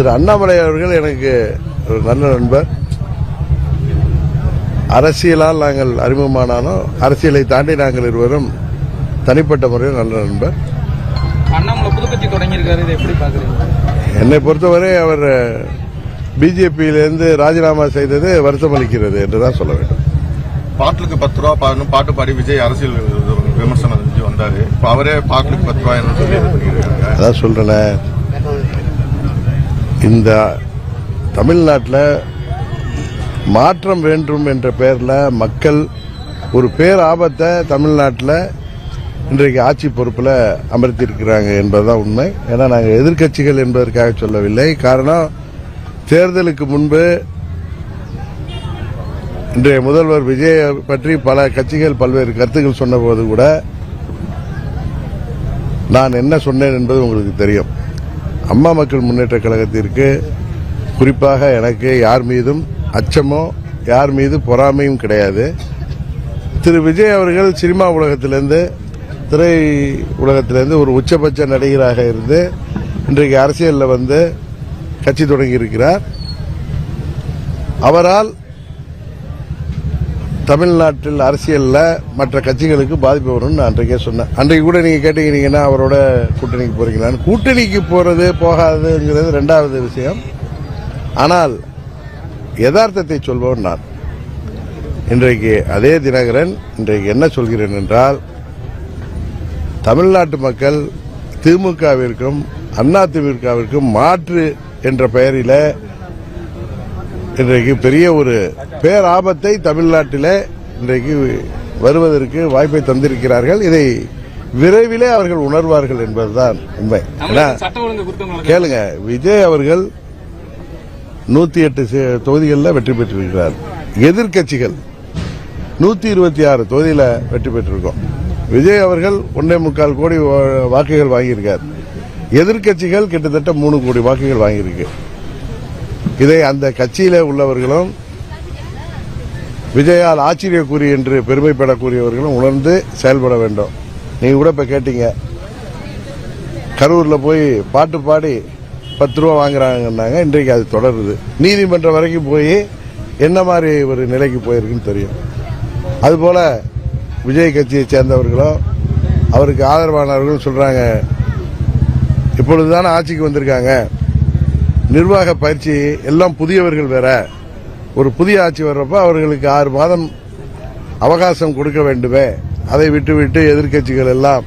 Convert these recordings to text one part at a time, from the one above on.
திரு அண்ணாமலை அவர்கள் எனக்கு ஒரு நல்ல நண்பர். அரசியலால் நாங்கள் அறிமுகமானாலும் அரசியலை தாண்டி நாங்கள் இருவரும் தனிப்பட்ட முறையில் நல்ல நண்பர். அண்ணாமலை புதுக்கட்சி தொடங்கியிருக்காரு, இதை எப்படி பாக்குறீங்க? என்னை பொறுத்தவரை அவர் பிஜேபியிலிருந்து ராஜினாமா செய்தது வருத்தம் அளிக்கிறது என்றுதான் சொல்ல வேண்டும். பாட்டுக்கு 10 ரூபா பாட்டு பாடி விஜய் அரசியல் விமர்சனம் செஞ்சு வந்தாரு. இப்ப அவரே பாட்டுக்கு 10 ரூபாய் சொல்லி அதான் சொல்றேன். இந்த தமிழ்நாட்டில் மாற்றம் வேண்டும் என்ற பெயரில் மக்கள் ஒரு பேர் ஆபத்தை தமிழ்நாட்டில் இன்றைக்கு ஆட்சி பொறுப்பில் அமர்த்தியிருக்கிறாங்க என்பதுதான் உண்மை. ஏன்னா நாங்கள் எதிர்க்கட்சிகள் என்பதற்காக சொல்லவில்லை. காரணம், தேர்தலுக்கு முன்பு இன்றைய முதல்வர் விஜய் பற்றி பல கட்சிகள் பல்வேறு கருத்துக்கள் சொன்னபோது கூட நான் என்ன சொன்னேன் என்பது உங்களுக்கு தெரியும். அம்மா மக்கள் முன்னேற்ற கழகத்திற்கு, குறிப்பாக எனக்கு யார் மீதும் அச்சமோ யார் மீது பொறாமையும் கிடையாது. திரு விஜய் அவர்கள் சினிமா உலகத்திலிருந்து, திரை உலகத்திலிருந்து ஒரு உச்சபட்ச நடிகராக இருந்து இன்றைக்கு அரசியலில் வந்து கட்சி தொடங்கி இருக்கிறார். அவரால் தமிழ்நாட்டில் அரசியலில் மற்ற கட்சிகளுக்கு பாதிப்பு வரும்னு நான் அன்றைக்கே சொன்னேன். அன்றைக்கு கூட நீங்க கேட்டீங்கன்னா அவரோட கூட்டணிக்கு போறீங்களான்னு. கூட்டணிக்கு போறது போகாதுங்கிறது ரெண்டாவது விஷயம். ஆனால் யதார்த்தத்தை சொல்பவன் நான். இன்றைக்கு அதே தினகரன் இன்றைக்கு என்ன சொல்கிறேன் என்றால், தமிழ்நாட்டு மக்கள் திமுகவிற்கும் அதிமுகவிற்கும் மாற்று என்ற பெயரில் இன்றைக்கு பெரிய ஒரு பேராபத்தை தமிழ்நாட்டிலே இன்றைக்கு வருவதற்கு வாய்ப்பை தந்திருக்கிறார்கள். இதை விரைவிலே அவர்கள் உணர்வார்கள் என்பதுதான் உண்மை. கேளுங்க, விஜய் அவர்கள் 108 தொகுதிகளில் வெற்றி பெற்றிருக்கிறார். எதிர்க்கட்சிகள் 126 தொகுதியில் வெற்றி பெற்றிருக்கோம். விஜய் அவர்கள் 1.25 கோடி வாக்குகள் வாங்கியிருக்கார். எதிர்க்கட்சிகள் கிட்டத்தட்ட 3 கோடி வாக்குகள் வாங்கியிருக்கு. இதை அந்த கட்சியில உள்ளவர்களும் விஜயால் ஆச்சரியக்குறி என்று பெருமைப்படக்கூடியவர்களும் உணர்ந்து செயல்பட வேண்டும். நீங்க கூட இப்ப கேட்டீங்க, கரூர்ல போய் பாட்டு பாடி 10 ரூபா வாங்குறாங்கன்னாங்க. இன்றைக்கு அது தொடருது. நீதிமன்றம் வரைக்கும் போய் என்ன மாதிரி ஒரு நிலைக்கு போயிருக்குன்னு தெரியும். அதுபோல விஜய் கட்சியை சேர்ந்தவர்களும் அவருக்கு ஆதரவானவர்களும் சொல்றாங்க, இப்பொழுதுதானே ஆட்சிக்கு வந்திருக்காங்க, நிர்வாக பயிற்சி எல்லாம் புதியவர்கள் வேற, ஒரு புதிய ஆட்சி வர்றப்ப அவர்களுக்கு 6 மாதம் அவகாசம் கொடுக்க வேண்டுமே, அதை விட்டுவிட்டு எதிர்க்கட்சிகள் எல்லாம்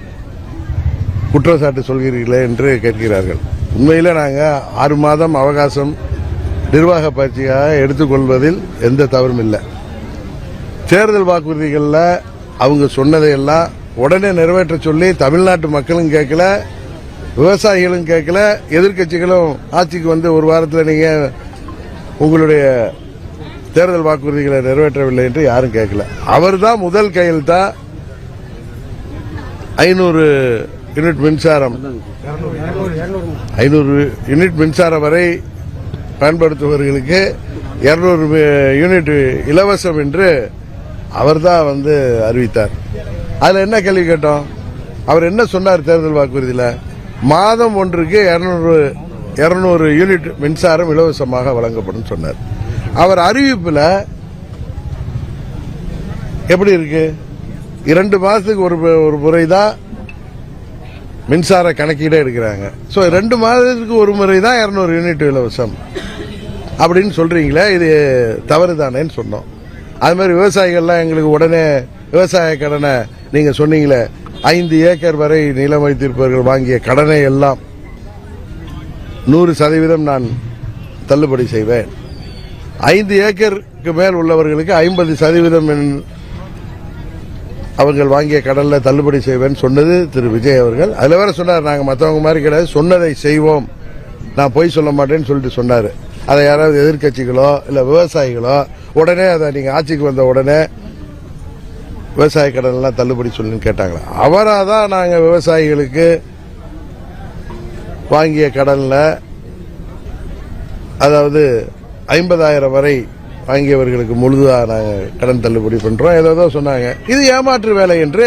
குற்றச்சாட்டு சொல்கிறீர்களே என்று கேட்கிறார்கள். உண்மையில நாங்கள் 6 மாதம் அவகாசம் நிர்வாக பயிற்சியாக எடுத்துக்கொள்வதில் எந்த தவறும் இல்லை. தேர்தல் வாக்குறுதிகளில் அவங்க சொன்னதையெல்லாம் உடனே நிறைவேற்ற சொல்லி தமிழ்நாட்டு மக்களும் கேட்கல, விவசாயிகளும் கேட்கல, எதிர்க்கட்சிகளும் ஆட்சிக்கு வந்து ஒரு வாரத்தில் நீங்க உங்களுடைய தேர்தல் வாக்குறுதிகளை நிறைவேற்றவில்லை என்று யாரும் கேட்கல. அவர் தான் முதல் கையெழுத்தா 500 யூனிட் மின்சாரம், 500 யூனிட் மின்சாரம் வரை பயன்படுத்துபவர்களுக்கு 200 யூனிட் இலவசம் என்று அவர் தான் வந்து அறிவித்தார். அதுல என்ன கேள்வி கேட்டோம்? அவர் என்ன சொன்னார் தேர்தல் வாக்குறுதியில்? மாதம் ஒன்றுக்கு 200 யூனிட் மின்சாரம் இலவசமாக வழங்கப்படும் சொன்னார். அவர் அறிவிப்புல எப்படி இருக்கு? 2 மாதத்துக்கு ஒரு முறைதான் மின்சார கணக்கீடே எடுக்கிறாங்க. 2 மாதத்துக்கு ஒரு முறை தான் 200 யூனிட் இலவசம் அப்படின்னு சொல்றீங்களே, இது தவறு தானேன்னு சொன்னோம். அது மாதிரி விவசாயிகள்லாம் எங்களுக்கு உடனே விவசாய கடனை நீங்க சொன்னீங்களே, 5 ஏக்கர் வரை நிலம் வைத்திருப்பவர்கள் வாங்கிய கடனை எல்லாம் 100% நான் தள்ளுபடி செய்வேன். 5 ஏக்கருக்கு மேல் உள்ளவர்களுக்கு 50% அவர்கள் வாங்கிய கடன்ல தள்ளுபடி செய்வேன் சொன்னது திரு விஜய் அவர்கள். அதுல வேற சொன்னார், நாங்க மற்றவங்க மாதிரி கிடையாது, சொன்னதை செய்வோம், நான் பொய் சொல்ல மாட்டேன்னு சொல்லிட்டு சொன்னாரு. அதை யாராவது எதிர்க்கட்சிகளோ இல்ல விவசாயிகளோ உடனே அதை நீங்க ஆட்சிக்கு வந்த உடனே விவசாய கடன் எல்லாம் தள்ளுபடி சொல்லுன்னு கேட்டாங்களா? அவராதான் நாங்க விவசாயிகளுக்கு வாங்கிய கடன்ல, அதாவது 50,000 வரை வாங்கியவர்களுக்கு முழுதா நாங்க கடன் தள்ளுபடி பண்றோம் ஏதோ சொன்னாங்க. இது ஏமாற்று வேலை என்று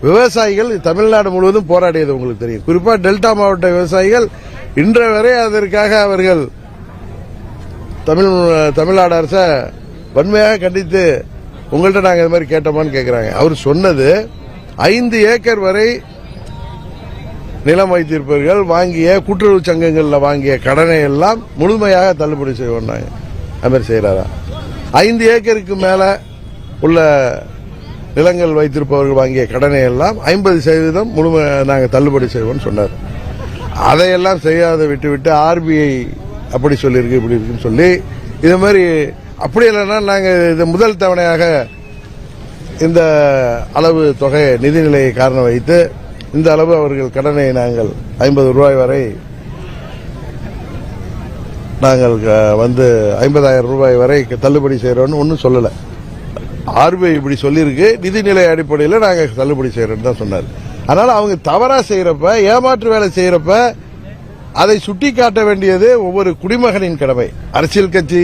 விவசாயிகள் தமிழ்நாடு முழுவதும் போராடியது உங்களுக்கு தெரியும். குறிப்பா டெல்டா மாவட்ட விவசாயிகள் இன்று வரை அதற்காக அவர்கள் தமிழ்நாடு அரசை வன்மையாக கண்டித்து உங்கள்கிட்ட நாங்கள் இது மாதிரி கேட்டோமான்னு கேட்கிறாங்க. அவர் சொன்னது 5 ஏக்கர் வரை நிலம் வைத்திருப்பவர்கள் வாங்கிய கூட்டுறவு சங்கங்களில் வாங்கிய கடனை எல்லாம் முழுமையாக தள்ளுபடி செய்வோம். அது மாதிரி செய்யறாரா? 5 ஏக்கருக்கு மேல உள்ள நிலங்கள் வைத்திருப்பவர்கள் வாங்கிய கடனை எல்லாம் 50% முழுமை நாங்கள் தள்ளுபடி செய்வோம்னு சொன்னார். அதையெல்லாம் செய்யாத விட்டுவிட்டு ஆர்பிஐ அப்படி சொல்லியிருக்கு இப்படி இருக்குன்னு சொல்லி இது மாதிரி அப்படி இல்லைன்னா நாங்கள் இது முதல் தவணையாக இந்த அளவு தொகை நிதிநிலையை காரணம் வைத்து இந்த அளவு அவர்கள் கடனை நாங்கள் 50 ரூபாய் வரை நாங்கள் வந்து 50,000 ரூபாய் வரை தள்ளுபடி செய்யறோம்னு ஒன்றும் சொல்லலை. ஆர்பிஐ இப்படி சொல்லியிருக்கு, நிதிநிலை அடிப்படையில் நாங்கள் தள்ளுபடி செய்யறோம்னு தான் சொன்னார். அதனால அவங்க தவறா செய்யறப்ப, ஏமாற்று வேலை செய்யறப்ப அதை சுட்டி காட்ட வேண்டியது ஒவ்வொரு குடிமகனின் கடமை. அரசியல் கட்சி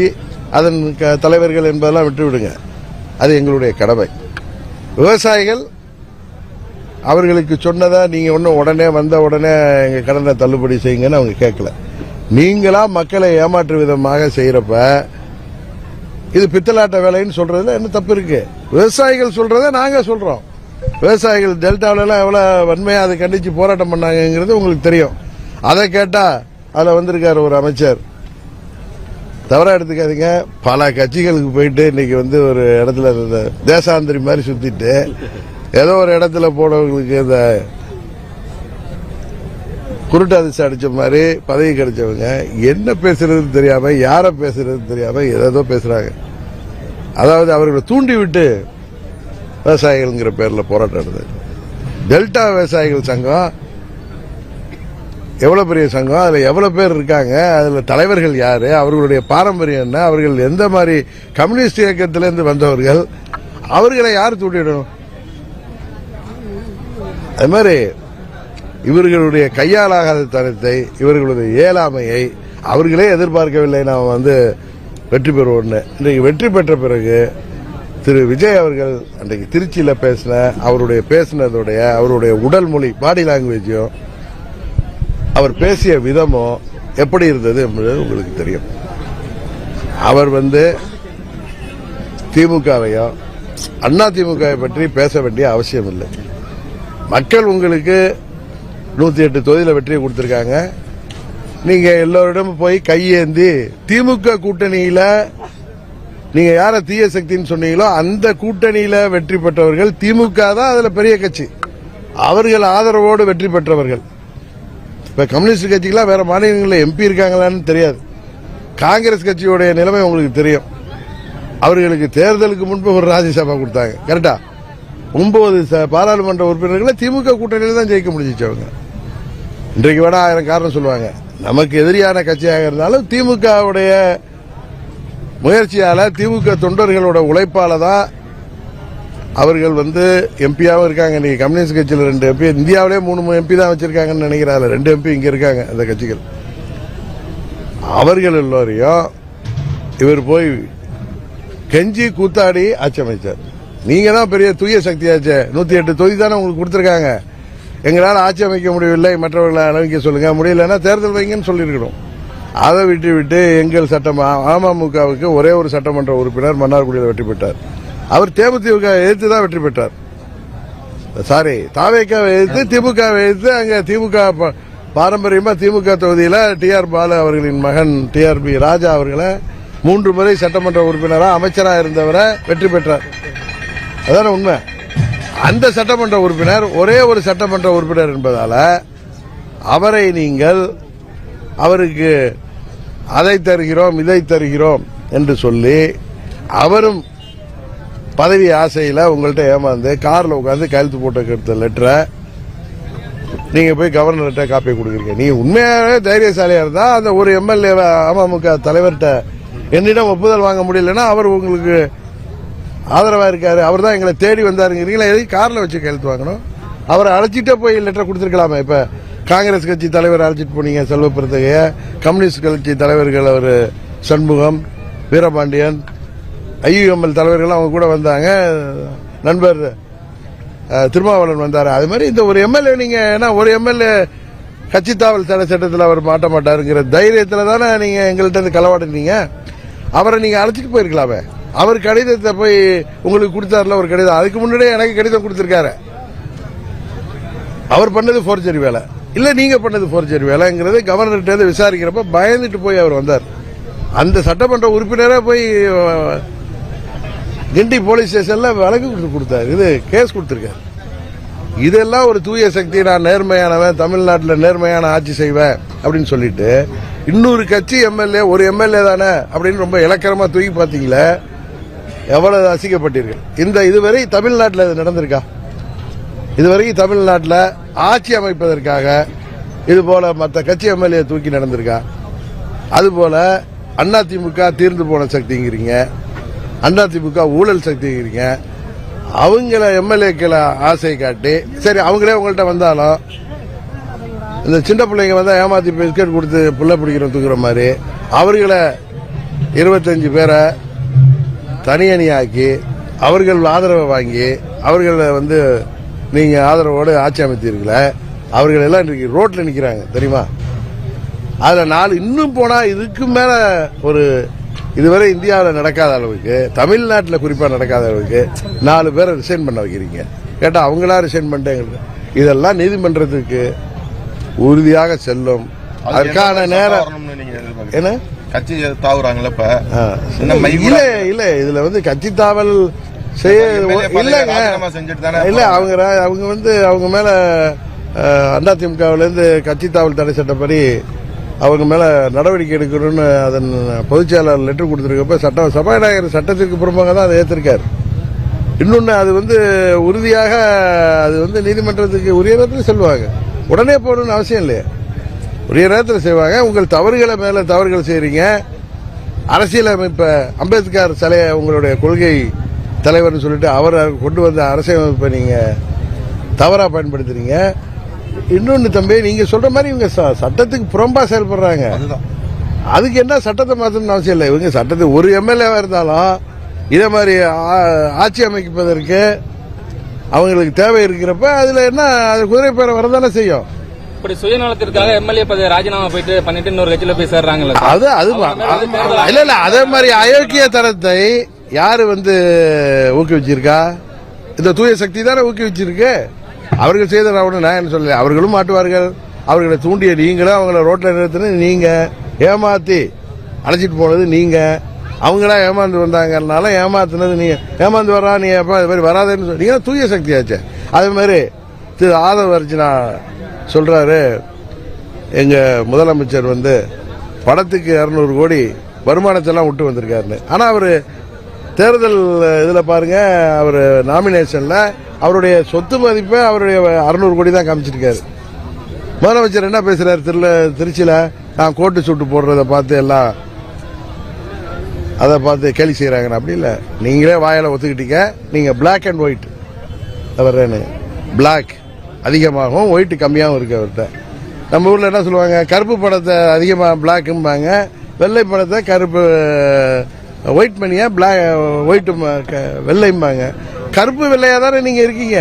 அதன் தலைவர்கள் என்பதெல்லாம் விட்டுவிடுங்க, அது எங்களுடைய கடமை. விவசாயிகள் அவர்களுக்கு சொன்னதை நீங்க ஒன்னும் உடனே வந்த உடனே எங்க கடனை தள்ளுபடி செய்யுங்கன்னு அவங்க கேட்கல. நீங்களா மக்களை ஏமாற்று விதமாக செய்யறப்ப இது பித்தலாட்ட வேலைன்னு சொல்றதுல என்ன தப்பு இருக்கு? விவசாயிகள் சொல்றதை நாங்க சொல்றோம். விவசாயிகள் டெல்டாவில எல்லாம் எவ்வளவு வன்மையா அதை கண்டிச்சு போராட்டம் பண்ணாங்கிறது உங்களுக்கு தெரியும். அதை கேட்டா அதுல வந்திருக்காரு ஒரு அமைச்சர், தவறா எடுத்துக்காதீங்க, பல கட்சிகளுக்கு போயிட்டு இன்னைக்கு வந்து ஒரு இடத்துல இந்த தேசாந்திரி மாதிரி சுத்திட்டு ஏதோ ஒரு இடத்துல போனவங்களுக்கு இந்த குருட்டு அதிர்ச்சி அடிச்ச மாதிரி பதவி கிடைச்சவங்க என்ன பேசுறது தெரியாம, யார பேசுறது தெரியாம ஏதோ பேசுறாங்க. அதாவது அவர்களை தூண்டி விட்டு விவசாயிகள்ங்கிற பேர்ல போராட்டம் நடந்தது. டெல்டா விவசாயிகள் சங்கம் எவ்வளவு பெரிய சங்கம், அதுல எவ்வளவு பேர் இருக்காங்க, அதுல தலைவர்கள் யாரு, அவர்களுடைய பாரம்பரியம் என்ன, அவர்கள் எந்த மாதிரி கம்யூனிஸ்ட் இயக்கத்திலிருந்து வந்தவர்கள், அவர்களை யார் தூண்டிடணும்? அது மாதிரி இவர்களுடைய கையாலாகாத தனத்தை, இவர்களுடைய இயலாமையை அவர்களே எதிர்பார்க்கவில்லை. நாம் வந்து வெற்றி பெறுவோம்னு. இன்றைக்கு வெற்றி பெற்ற பிறகு திரு விஜய் அவர்கள் அன்றைக்கு திருச்சியில பேசினதுடைய அவருடைய உடல் மொழி, பாடி லாங்குவேஜும் அவர் பேசிய விதமும் எப்படி இருந்தது என்பது உங்களுக்கு தெரியும். அவர் வந்து திமுகவையோ அண்ணா திமுகவை பற்றி பேச வேண்டிய அவசியம் இல்லை. மக்கள் உங்களுக்கு 108 தொகுதியில் வெற்றியை கொடுத்திருக்காங்க. நீங்க எல்லோரிடமும் போய் கையேந்தி திமுக கூட்டணியில நீங்க யார தீய சக்தின்னு சொன்னீங்களோ அந்த கூட்டணியில வெற்றி பெற்றவர்கள் திமுக தான் அதுல பெரிய கட்சி, அவர்கள் ஆதரவோடு வெற்றி பெற்றவர்கள். இப்ப கம்யூனிஸ்ட் கட்சிக்கெல்லாம் வேற மாநிலங்களில் எம்பி இருக்காங்களான்னு தெரியாது. காங்கிரஸ் கட்சியோடைய நிலைமை உங்களுக்கு தெரியும். அவர்களுக்கு தேர்தலுக்கு முன்பு ஒரு ராஜ்யசபா கொடுத்தாங்க, கரெக்டா? 9 பாராளுமன்ற உறுப்பினர்களை திமுக கூட்டணியில தான் ஜெயிக்க முடிஞ்சிச்சு அவங்க. இன்றைக்கு வேணா 1000 காரணம் சொல்லுவாங்க. நமக்கு எதிரியான கட்சியாக இருந்தாலும் திமுகவுடைய முயற்சியால, திமுக தொண்டர்களோட உழைப்பால தான் அவர்கள் வந்து எம்பியாவும் இருக்காங்க. நீங்க கம்யூனிஸ்ட் கட்சியில் 2 எம்பி, இந்தியாவிலே 3 எம்பி தான் வச்சிருக்காங்கன்னு நினைக்கிறாங்க. 2 எம்பி இங்க இருக்காங்க அந்த கட்சிகள். அவர்கள் எல்லோரையும் இவர் போய் கெஞ்சி கூத்தாடி ஆட்சி அமைச்சார். நீங்க தான் பெரிய தூய சக்தியாச்சு, 108 தொகுதி தானே உங்களுக்கு கொடுத்திருக்காங்க, எங்களால் ஆட்சி அமைக்க முடியவில்லை, மற்றவர்களை அனுமதிக்க சொல்லுங்க, முடியலன்னா தேர்தல் வைங்கன்னு சொல்லியிருக்கணும். அதை விட்டு எங்கள் அமமுகவுக்கு ஒரே ஒரு சட்டமன்ற உறுப்பினர் மன்னார்குடியில் வெற்றி பெற்றார். அவர் தேமுதிக எதிர்த்து தான் வெற்றி பெற்றார். சாரி, தாவேக்காவை எதிர்த்து, திமுகவை எதிர்த்து. அங்க திமுக பாரம்பரியமா திமுக தொகுதியில TR பாலு அவர்களின் மகன் TRB ராஜா அவர்களை 3 முறை சட்டமன்ற உறுப்பினராக அமைச்சராக இருந்தவரை வெற்றி பெற்றார். அதான உண்மை. அந்த சட்டமன்ற உறுப்பினர் ஒரே ஒரு சட்டமன்ற உறுப்பினர் என்பதால அவரை நீங்கள் அவருக்கு அதை தருகிறோம் இதை தருகிறோம் என்று சொல்லி அவரும் பதவி ஆசையில உங்கள்கிட்ட ஏமாந்து கார்ல உட்காந்து கையெழுத்து போட்டு எடுத்த லெட்டரை நீங்க போய் கவர்னர்கிட்ட காப்பி கொடுக்குறீங்க. நீங்க உண்மையாவே தைரியசாலியா இருந்தா அந்த ஒரு MLA அமமுக தலைவர்கிட்ட என்னிடம் ஒப்புதல் வாங்க முடியலன்னா அவர் உங்களுக்கு ஆதரவா இருக்காரு, அவர் தான் எங்களை தேடி வந்தாருங்கிறீங்களா, எதுக்கு கார்ல வச்சு கையெழுத்து வாங்கணும்? அவரை அழைச்சிட்டே போய் லெட்டர் கொடுத்துருக்கலாமே. இப்ப காங்கிரஸ் கட்சி தலைவர் அழைச்சிட்டு போனீங்க செல்வ பெருந்தகைய, கம்யூனிஸ்ட் கட்சி தலைவர்கள் அவர் சண்முகம், வீரபாண்டியன், IUML தலைவர்கள் அவங்க கூட வந்தாங்க, நண்பர் திருமாவளவன் வந்தாரு. அது மாதிரி இந்த ஒரு MLA நீங்க ஏன்னா ஒரு MLA கட்சித்தாவல் தடை சட்டத்தில் அவர் மாட்ட மாட்டாருங்கிற தைரியத்தில் தானே நீங்க எங்கள்கிட்ட இருந்து களவாடுனீங்க. அவரை நீங்க அழைச்சிட்டு போயிருக்கலாமே. அவர் கடிதத்தை போய் உங்களுக்கு கொடுத்தாருல ஒரு கடிதம், அதுக்கு முன்னாடியே எனக்கு கடிதம் கொடுத்திருக்காரு. அவர் பண்ணது ஃபோர்ஜரி வேலை இல்ல, நீங்க பண்ணது ஃபோர்ஜரி வேலைங்கிறது கவர்னர்கிட்ட விசாரிக்கிறப்ப பயந்துட்டு போய் அவர் வந்தார். அந்த சட்டமன்ற உறுப்பினரே போய் கிண்டி போலீஸ் ஸ்டேஷன்ல வழக்கு கொடுத்தாரு, இது கேஸ் கொடுத்திருக்காரு. இதெல்லாம் ஒரு தூய சக்தி, நான் நேர்மையானவன், தமிழ்நாட்டில் நேர்மையான ஆட்சி செய்வேன் அப்படின்னு சொல்லிட்டு இன்னொரு கட்சி எம்எல்ஏ, ஒரு எம்எல்ஏ தானே அப்படின்னு ரொம்ப இலக்கரமா தூக்கி பார்த்தீங்களே, எவ்வளவு அசிங்கப்பட்டீர்கள். இதுவரை தமிழ்நாட்டில் இது நடந்திருக்கா? இதுவரைக்கும் தமிழ்நாட்டில் ஆட்சி அமைப்பதற்காக இது போல மற்ற கட்சி எம்எல்ஏ தூக்கி நடந்திருக்கா? அதுபோல அதிமுக தீர்ந்து போன சக்திங்கிறீங்க, அதிமுக ஊழல் சக்திங்கிறீங்க. அவங்கள எம்எல்ஏக்களை ஆசை காட்டி, சரி அவங்களே உங்கள்கிட்ட வந்தாலும் இந்த சின்ன பிள்ளைங்க வந்தா ஏமாத்தி பிஸ்கட் கொடுத்து புள்ள பிடிக்கிற தூக்குற மாதிரி அவர்களை 25 பேரை தனி அணியாக்கி அவர்கள் ஆதரவை வாங்கி அவர்களை நீங்க ஆதரவோடு ஆட்சி அமைத்தீர்களே, அவர்கள் எல்லாம் இன்றைக்கு ரோட்ல நிக்கிறாங்க தெரியுமா? அதுல 4 இன்னும் போனா இதுக்கு மேல ஒரு இதுவரை இந்தியாவில் நடக்காத அளவுக்கு, தமிழ்நாட்டில் குறிப்பா நடக்காத அளவுக்கு 4 பேரை ரிசைன் பண்ண வைக்கிறீங்க. கேட்டா அவங்களா ரிசைன் பண்ணிட்டேங்க. இதெல்லாம் நீதிமன்றத்துக்கு உறுதியாக செல்லும். அதற்கான நேரம் என்ன கட்சி தாவுறாங்களா? இல்ல இல்ல, இதுல கட்சி தாவல் செய்ய இல்லங்க. இல்ல அவங்க மேல அதிமுகவில இருந்து கட்சி தாவல் தடை சட்டப்படி அவங்க மேல நடவடிக்கை எடுக்கணும்னு அதன் பொதுச் செயலாளர் லெட்டர் கொடுத்திருக்கப்ப சபாநாயகர் சட்டத்திற்கு புறம்பாக தான் அதை ஏற்றிருக்காரு. இன்னொன்னு அது உறுதியாக அது நீதிமன்றத்துக்கு உரிய நேரத்தில் செல்வாங்க. உடனே போகணும்னு அவசியம் இல்லையே, உரிய நேரத்தில் செய்வாங்க. உங்கள் தவறுகளை மேல தவறுகள் செய்றீங்க. அரசியலமைப்பை அம்பேத்கர் சிலையை உங்களுடைய கொள்கை தலைவர்னு சொல்லிட்டு அவர் கொண்டு வந்த அரசியலமைப்பை நீங்க தவறா பயன்படுத்துறீங்க. இன்னொன்னு தம்பி, நீங்க சொல்ற மாதிரி இவங்க சட்டத்துக்கு புறம்பா செயல்படுறாங்க. அதுக்கு என்ன சட்டத்தை மாற்றணும்னு அவசியம் இல்லை. இவங்க சட்டத்துக்கு ஒரு எம்எல்ஏவா இருந்தாலும் இதே மாதிரி ஆட்சி அமைப்பதற்கு அவங்களுக்கு தேவை இருக்கிறப்ப அதுல என்ன குதிரை பேரை வரதானே செய்யும். இப்படி சுயநலத்திற்காக எம்எல்ஏ பதவி ராஜினாமா பண்ணிட்டு இன்னொரு கட்சியில போய் சேர்றாங்கல்ல, அது இல்ல அதே மாதிரி அயோக்கிய தரத்தை யாரு ஊக்குவிச்சிருக்கா? இந்த தூய சக்தி தானே ஊக்குவிச்சிருக்கு. அவர்கள் செய்த நான் என்ன சொல்லல, அவர்களும் மாட்டுவார்கள். அவர்களை தூண்டிய நீங்களும், அவங்கள ரோட்ல நிறுத்தின நீங்க, ஏமாத்தி அழைச்சிட்டு போனது நீங்க, அவங்களா ஏமாந்து வந்தாங்கனால ஏமாத்தினது நீங்க. ஏமாந்து வர்றா நீ எப்ப இது மாதிரி வராதுன்னு சொன்னீங்க, தூய சக்தியாச்சு. அதே மாதிரி திரு ஆதவ அர்ஜுனா சொல்றாரு, எங்க முதலமைச்சர் படத்துக்கு 200 கோடி வருமானத்தெல்லாம் விட்டு வந்திருக்காருன்னு. ஆனா அவரு தேர்தல் இதுல பாருங்க, அவர் நாமினேஷன்ல அவருடைய சொத்து மதிப்பை அவருடைய 600 கோடி தான் காமிச்சிருக்காரு. முதலமைச்சர் என்ன பேசுறாரு திருச்சியில, நான் கோட்டு சூட்டு போடுறத பார்த்து எல்லாம் அதை பார்த்து கேலி செய்யறாங்க. அப்படி இல்ல, நீங்களே வாயில ஒத்துக்கிட்டீங்க. நீங்க பிளாக் அண்ட் ஒயிட் அவர்னு, பிளாக் அதிகமாகவும் ஒயிட் கம்மியாகவும் இருக்கு அவர்கிட்ட. நம்ம ஊர்ல என்ன சொல்லுவாங்க, கருப்பு படத்தை அதிகமா பிளாக்கும்பாங்க, வெள்ளை படத்தை கருப்பு ஒயிட் மணியா பிளாக் ஒயிட் வெள்ளைம்பாங்க. கருப்பு வெள்ளையா தானே நீங்க இருக்கீங்க.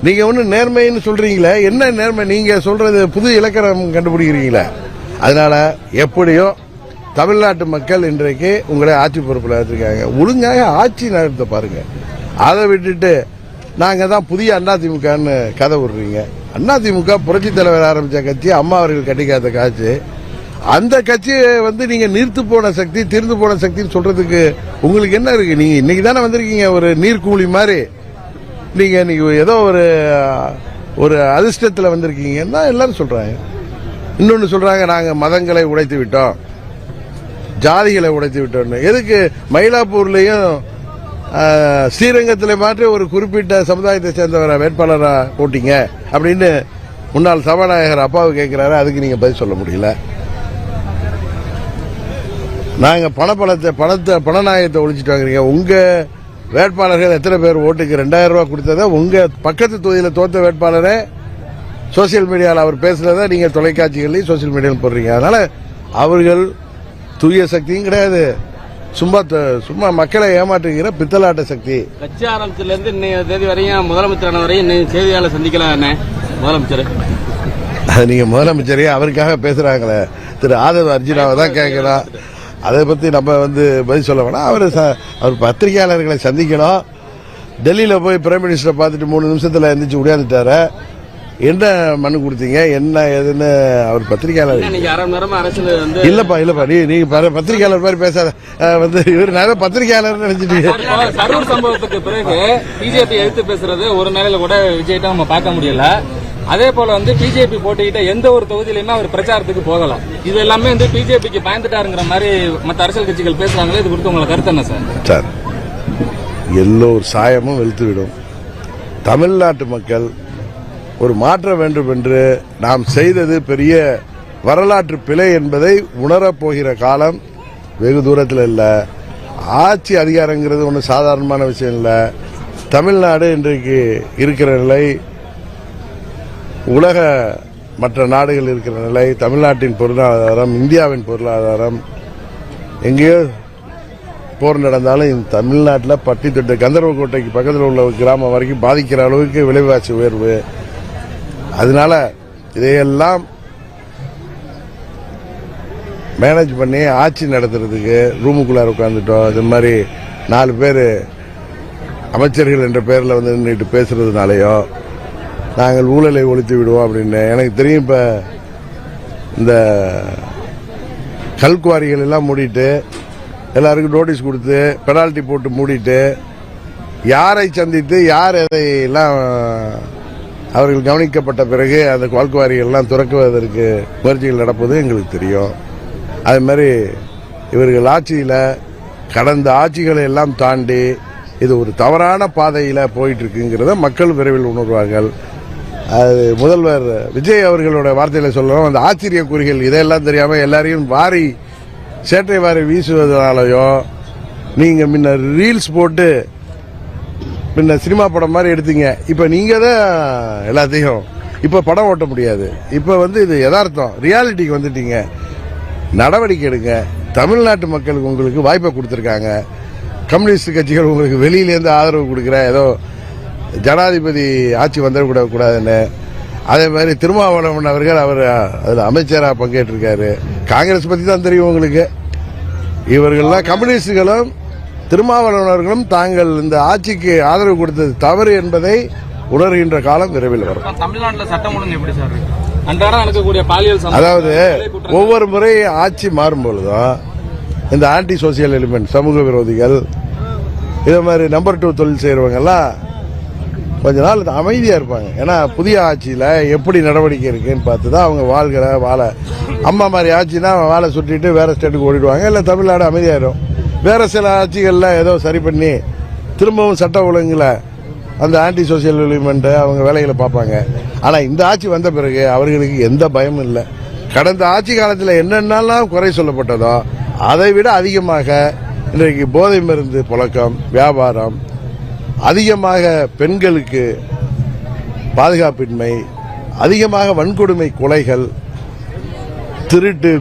நீங்க ஒண்ணு நேர்மைன்னு சொல்றீங்களே, என்ன நேர்மை? நீங்க சொல்றது புது இலக்கணம் கண்டுபிடிக்கிறீங்களே. அதனால எப்படியோ தமிழ்நாட்டு மக்கள் இன்றைக்கு உங்களை ஆட்சி பொறுப்பில் எடுத்திருக்காங்க. ஒழுங்காக ஆட்சி நடத்த பாருங்க. அதை விட்டுட்டு நாங்க தான் புதிய அதிமுகன்னு கதை விடுறீங்க. அதிமுக புரட்சி தலைவர் ஆரம்பிச்ச கட்சி, அம்மா அவர்கள் கட்டிக்காத காட்சி. அந்த கட்சியை நீங்க நீர்த்து போன சக்தி, தீர்ந்து போன சக்தின்னு சொல்றதுக்கு உங்களுக்கு என்ன இருக்கு? நீங்க இன்னைக்கு தானே வந்திருக்கீங்க ஒரு நீர்க்கூலி மாதிரி. நீங்க இன்னைக்கு ஏதோ ஒரு அதிர்ஷ்டத்தில் வந்திருக்கீங்கன்னா எல்லாரும் சொல்றாங்க. இன்னொன்னு சொல்றாங்க, நாங்க மதங்களை உடைத்து விட்டோம், ஜாதிகளை உடைத்து விட்டோம். எதுக்கு மயிலாப்பூர்லயும் ஸ்ரீரங்கத்தில் மாற்றி ஒரு குறிப்பிட்ட சமுதாயத்தை சேர்ந்தவரை வேட்பாளரா போட்டீங்க அப்படின்னு முன்னாள் சபாநாயகர் அப்பாவு கேட்கிறாரு. அதுக்கு நீங்க பதில் சொல்ல முடியல. நாங்க பணநாயகத்தை ஒழிச்சிட்டு வாங்குறீங்க. உங்க வேட்பாளர்கள் எத்தனை பேர் ஓட்டுக்கு 2000 ரூபாய் கொடுத்தத உங்க பக்கத்து தொகுதியில் தோத்த வேட்பாளரே சோசியல் மீடியாவில் அவர் பேசுறத நீங்க தொலைக்காட்சிகளையும் சோசியல் மீடியாவில் போடுறீங்க. அதனால அவர்கள் தூய சக்தியும் கிடையாது, சும்மா மக்களை ஏமாற்றுகிற பித்தலாட்ட சக்தி. கட்சி ஆரம்பத்துல இருந்து இன்னைய தேதி வரையும் முதலமைச்சரான வரையும் செய்தியாளர் சந்திக்கல முதலமைச்சர். அது நீங்க முதலமைச்சரே அவருக்காக பேசுறாங்களே திரு ஆதவ் அர்ஜுனாவை தான் கேட்கணும். அதை பத்தி நம்ம பதில் சொல்ல வேணாம். அவர் பத்திரிகையாளர்களை சந்திக்கணும். டெல்லியில போய் பிரைம் மினிஸ்டரை பார்த்துட்டு 3 நிமிஷத்துல எந்திரிச்சு உடையாந்துட்டாரு. என்ன மனு கொடுத்தீங்க என்ன ஏதுன்னு அவர் பத்திரிகையாளர் இல்லப்பா நீங்க பத்திரிகையாளர் மாதிரி பேசாத. இவர் நிறைய பத்திரிகையாளர் நினைச்சிட்டீங்க. கரூர் சம்பவத்துக்கு பிறகு பிஜேபி எடுத்து பேசுறது ஒரு நாளையில கூட விஜய்ட்ட நம்ம பார்க்க முடியல. அதே போல பிஜேபி போட்டிக்கிட்ட எந்த ஒரு தொகுதியிலுமே அவர் பிரச்சாரத்துக்கு போகல. இது எல்லாமே பிஜேபிக்கு பயந்துட்டாருங்கிற மாதிரி மற்ற அரசியல் கட்சிகள் பேசுறாங்களே. இது குறித்து உங்களை கருத்து என்ன சார்? சார், எல்லோர் சாயமும் வெளுத்துவிடும். தமிழ்நாட்டு மக்கள் ஒரு மாற்றம் வேண்டும் என்று நாம் செய்தது பெரிய வரலாற்று பிழை என்பதை உணரப்போகிற காலம் வெகு தூரத்தில் இல்லை. ஆட்சி அதிகாரங்கிறது ஒன்றும் சாதாரணமான விஷயம் இல்லை. தமிழ்நாடு இன்றைக்கு இருக்கிற நிலை, உலக மற்ற நாடுகள் இருக்கிற நிலை, தமிழ்நாட்டின் பொருளாதாரம், இந்தியாவின் பொருளாதாரம், எங்கேயோ போர் நடந்தாலும் தமிழ்நாட்டில் பட்டி தொட்டு கந்தர்வக்கோட்டைக்கு பக்கத்தில் உள்ள கிராமம் வரைக்கும் பாதிக்கிற அளவுக்கு விலைவாசி உயர்வு. அதனால இதையெல்லாம் மேனேஜ் பண்ணி ஆட்சி நடத்துறதுக்கு ரூமுக்குள்ளார உட்காந்துட்டோம். இது மாதிரி 4 பேர் அமைச்சர்கள் என்ற பேரில் நின்றுட்டு பேசுறதுனாலையோ நாங்கள் ஊழலை ஒழித்து விடுவோம் அப்படின்னு எனக்கு தெரியும். இப்ப இந்த கல்குவாரிகள் எல்லாம் மூடிட்டு எல்லாருக்கும் நோட்டீஸ் கொடுத்து பெனால்டி போட்டு மூடிட்டு யாரை சந்தித்து யார் எதையெல்லாம் அவர்கள் கவனிக்கப்பட்ட பிறகு அந்த கல்குவாரிகள் எல்லாம் துறக்குவதற்கு முயற்சிகள் நடப்பது எங்களுக்கு தெரியும். அதே மாதிரி இவர்கள் ஆட்சியில் கடந்த ஆட்சிகளை எல்லாம் தாண்டி இது ஒரு தவறான பாதையில் போயிட்டு இருக்குங்கிறத மக்கள் விரைவில் உணர்வார்கள். அது முதல்வர் விஜய் அவர்களோட வார்த்தையில சொல்லணும், அந்த ஆச்சரிய குறிகள் இதெல்லாம் தெரியாம எல்லாரையும் சேட்டை வாரி வீசுவதனாலயோ, நீங்க முன்ன ரீல்ஸ் போட்டு முன்ன சினிமா படம் மாதிரி எடுத்தீங்க, இப்ப நீங்க தான் எல்லாத்தையும் இப்ப படம் ஓட்ட முடியாது. இப்ப இது யதார்த்தம், ரியாலிட்டிக்கு வந்துட்டீங்க. நடவடிக்கை எடுங்க. தமிழ்நாட்டு மக்களுக்கு உங்களுக்கு வாய்ப்பை கொடுத்திருக்காங்க. கம்யூனிஸ்ட் கட்சிகள் உங்களுக்கு வெளியிலேருந்து ஆதரவு கொடுக்கிற ஏதோ ஜனாதிபதி ஆட்சி வந்துடக்கூடாதுன்னு. அதே மாதிரி திருமாவளவன் அவர்கள் அதில் அமைச்சராக பங்கேற்றிருக்காரு. காங்கிரஸ் பத்தி தான் தெரியும் உங்களுக்கு. இவர்கள்லாம் கம்யூனிஸ்டுகளும் திருமாவளவன் அவர்களும் தாங்கள் இந்த ஆட்சிக்கு ஆதரவு கொடுத்தது தவறு என்பதை உணர்கின்ற காலம் விரைவில் வரும். தமிழ்நாட்டில் சட்டம் ஒழுங்கு எப்படி சார் அன்றாடம் நடக்கக்கூடிய பாலியல் அதாவது ஒவ்வொரு முறை ஆட்சி மாறும் பொழுதும் இந்த ஆன்டி சோசியல் எலிமெண்ட், சமூக விரோதிகள், இதே மாதிரி நம்பர் 2 தொழில் செய்யறவங்க எல்லாம் கொஞ்ச நாள் அமைதியா இருப்பாங்க. ஏன்னா புதிய ஆட்சியில எப்படி நடவடிக்கை இருக்குன்னு பார்த்துதான் அவங்க வாழ. அம்மா மாதிரி ஆட்சினா வாழை சுட்டிட்டு வேற ஸ்டேட்டுக்கு ஓடிடுவாங்க, இல்ல தமிழ்நாடு அமைதியாயிரும். வேற சில ஆட்சிகள்ல ஏதோ சரி பண்ணி திரும்பவும் சட்ட ஒழுங்குல அந்த ஆன்டி சோசியல் எலிமெண்ட் அவங்க வேலைகளை பார்ப்பாங்க. ஆனா இந்த ஆட்சி வந்த பிறகு அவர்களுக்கு எந்த பயமும் இல்லை. கடந்த ஆட்சி காலத்தில் என்னென்னலாம் குறை சொல்லப்பட்டதோ அதை விட அதிகமாக இன்றைக்கு போதை மருந்து புழக்கம், வியாபாரம், அதிகமாக பெண்களுக்கு பாதுகாப்பின்மை, அதிகமாக வன்கொடுமை, கொலைகள், திருட்டு,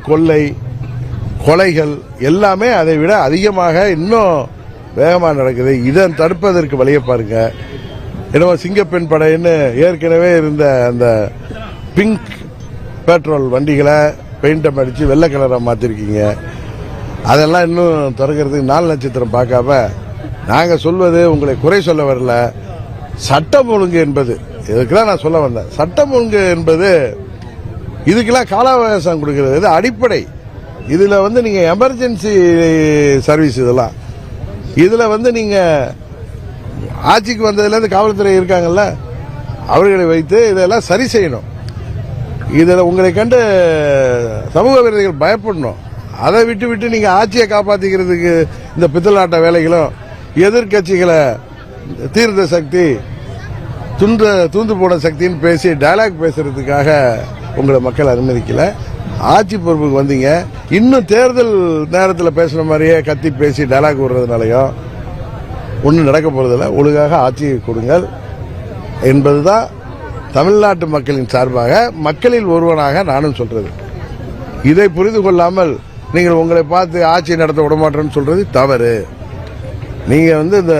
கொலைகள் எல்லாமே அதை விட அதிகமாக இன்னும் வேகமாக நடக்குது. இதை தடுப்பதற்கு வழியை பாருங்க. என்னவோ சிங்கப்பெண் படைன்னு ஏற்கனவே இருந்த அந்த பிங்க் பெட்ரோல் வண்டிகளை பெயிண்டம் அடிச்சு வெள்ளை கலரை மாத்திருக்கீங்க. அதெல்லாம் இன்னும் திறக்கிறதுக்கு 4 நட்சத்திரம் பார்க்காம நாங்க சொல்வது உங்களை குறை சொல்ல வரல. சட்டம் ஒழுங்கு என்பது இதுக்குதான் நான் சொல்ல வந்தேன். சட்டம் ஒழுங்கு என்பது இதுக்கெல்லாம் கால அவகாசம் கொடுக்கிறது இது அடிப்படை. இதுல நீங்க எமர்ஜென்சி சர்வீஸ் இதெல்லாம் இதுல நீங்க ஆட்சிக்கு வந்ததுல இருந்து காவல்துறை இருக்காங்கல்ல, அவர்களை வைத்து இதெல்லாம் சரி செய்யணும். இதுல உங்களை கண்டு சமூக விரோதிகள் பயப்படணும். அதை விட்டு நீங்க ஆட்சியை காப்பாத்திக்கிறதுக்கு இந்த பித்தலாட்ட வேலைகளும் எதிர்கட்சிகளை தீர்த்த சக்தி தூந்து போன சக்தின்னு பேசி டயலாக் பேசுறதுக்காக உங்களை மக்கள் அனுமதிக்கல. ஆட்சி பொறுப்புக்கு வந்தீங்க, இன்னும் தேர்தல் நேரத்தில் பேசுற மாதிரியே கத்தி பேசி டயலாக் விடுறதுனாலயோ ஒன்றும் நடக்க போறதில்லை. ஒழுங்காக ஆட்சியை கொடுங்கள் என்பதுதான் தமிழ்நாட்டு மக்களின் சார்பாக மக்களில் ஒருவனாக நானும் சொல்றது. இதை புரிந்து கொள்ளாமல் நீங்கள் உங்களை பார்த்து ஆட்சி நடத்த விடமாட்டேன்னு சொல்றது தவறு. நீங்க இந்த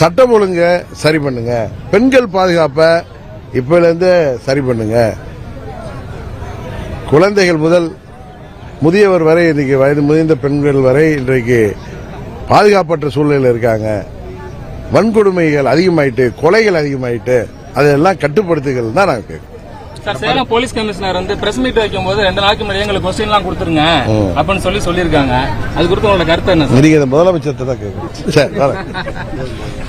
சட்டம் ஒழுங்க சரி பண்ணுங்க, பெண்கள் பாதுகாப்பை இப்பல இருந்து சரி பண்ணுங்க. குழந்தைகள் முதல் முதியவர் வரை இன்றைக்கு வயது முதிர்ந்த பெண்கள் வரை இன்றைக்கு பாதுகாப்பற்ற சூழ்நிலையில் இருக்காங்க. வன்கொடுமைகள் அதிகமாயிட்டு, கொலைகள் அதிகமாயிட்டு, அதெல்லாம் கட்டுப்படுத்துகள் தான் நாங்கள் கேட்கிறோம். சார், சேலம் போலீஸ் கமிஷனர் வந்து பிரஸ் மீட் வைக்கும் போது 2 நாளைக்கு முன்னாடி எங்களுக்கு கொஸ்டின் எல்லாம் கொடுத்துருங்க அப்படின்னு சொல்லியிருக்காங்க. அது குறித்து உங்களோட கருத்து என்ன சார்? நீங்க முதலமைச்சர் தான் கேட்கணும். சரி.